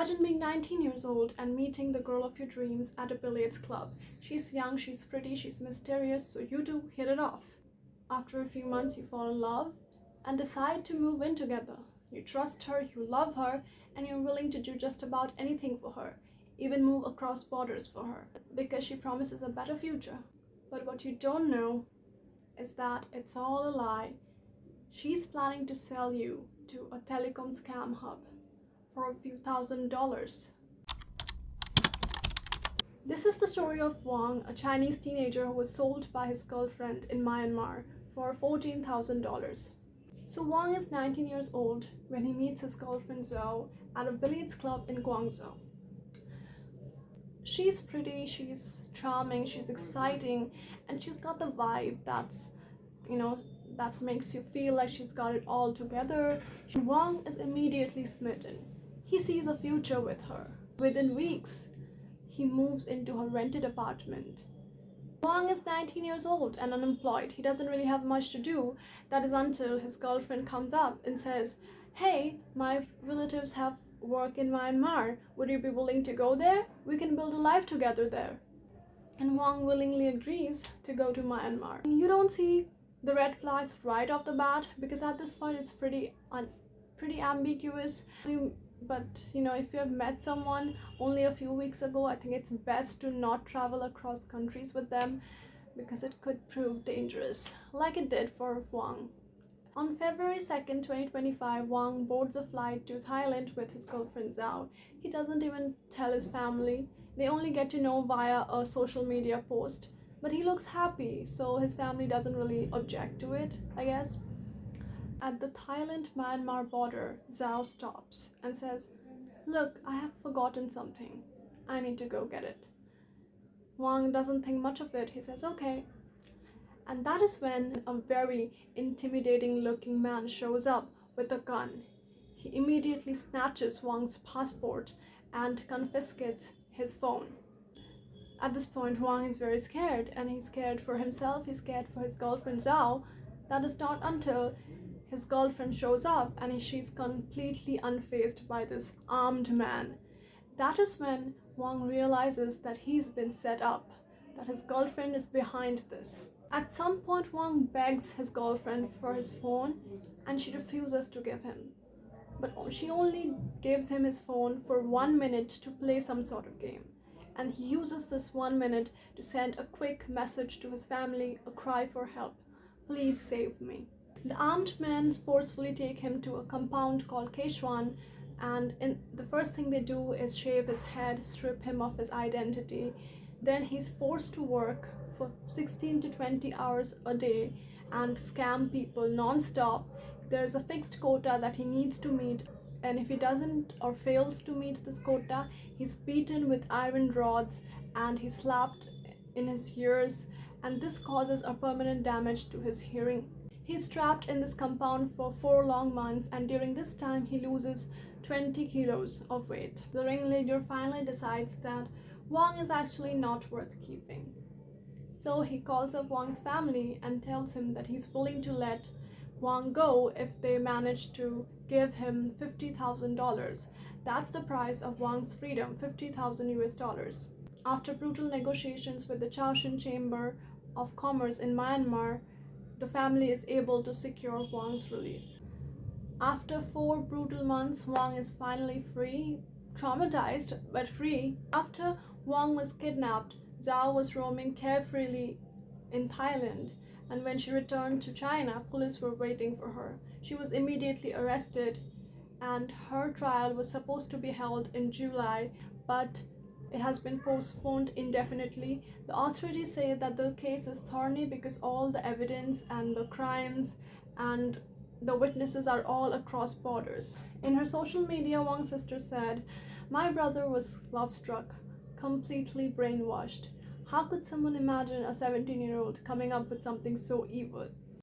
Imagine being 19 years old and meeting the girl of your dreams at a billiards club. She's young, she's pretty, she's mysterious, so you two hit it off. After a few months, you fall in love and decide to move in together. You trust her, you love her, and you're willing to do just about anything for her, even move across borders for her, because she promises a better future. But what you don't know is that it's all a lie. She's planning to sell you to a telecom scam hub for a few $1,000s. This is the story of Wang, a Chinese teenager who was sold by his girlfriend in Myanmar for $14,000. So Wang is 19 years old when he meets his girlfriend Zhou at a billiards club in Guangzhou. She's pretty, she's charming, she's exciting, and she's got the vibe that makes you feel like she's got it all together. Wang is immediately smitten. He sees a future with her. Within weeks, he moves into her rented apartment. Wang is 19 years old and unemployed. He doesn't really have much to do. That is until his girlfriend comes up and says, "Hey, my relatives have work in Myanmar. Would you be willing to go there? We can build a life together there." And Wang willingly agrees to go to Myanmar. You don't see the red flags right off the bat because at this point it's pretty ambiguous. But if you have met someone only a few weeks ago, I think it's best to not travel across countries with them because it could prove dangerous, like it did for Wang. On February 2nd, 2025, Wang boards a flight to Thailand with his girlfriend Zhao. He doesn't even tell his family. They only get to know via a social media post. But he looks happy, so his family doesn't really object to it, I guess. At the Thailand-Myanmar border, Zhao stops and says, "Look, I have forgotten something. I need to go get it." Wang doesn't think much of it. He says, "Okay." And that is when a very intimidating looking man shows up with a gun. He immediately snatches Wang's passport and confiscates his phone. At this point, Wang is very scared, and he's scared for himself, he's scared for his girlfriend Zhao. That is not until his girlfriend shows up and she's completely unfazed by this armed man. That is when Wang realizes that he's been set up, that his girlfriend is behind this. At some point, Wang begs his girlfriend for his phone and she refuses to give him. But she only gives him his phone for 1 minute to play some sort of game. And he uses this 1 minute to send a quick message to his family, a cry for help. "Please save me." The armed men forcefully take him to a compound called Keshwan, and the first thing they do is shave his head, strip him of his identity. Then he's forced to work for 16 to 20 hours a day and scam people non-stop. There's a fixed quota that he needs to meet, and if he doesn't or fails to meet this quota, he's beaten with iron rods and he's slapped in his ears, and this causes a permanent damage to his hearing. He's trapped in this compound for 4 long months, and during this time he loses 20 kilos of weight. The ringleader finally decides that Wang is actually not worth keeping. So he calls up Wang's family and tells him that he's willing to let Wang go if they manage to give him $50,000. That's the price of Wang's freedom, $50,000. After brutal negotiations with the Chaoshan Chamber of Commerce in Myanmar, the family is able to secure Wang's release. After 4 brutal months, Wang is finally free, traumatized but free. After Wang was kidnapped, Zhao was roaming carefreely in Thailand, and when she returned to China, police were waiting for her. She was immediately arrested, and her trial was supposed to be held in July, but it has been postponed indefinitely. The authorities say that the case is thorny because all the evidence and the crimes and the witnesses are all across borders. In her social media, Wang's sister said, "My brother was love-struck, completely brainwashed. How could someone imagine a 17-year-old coming up with something so evil?"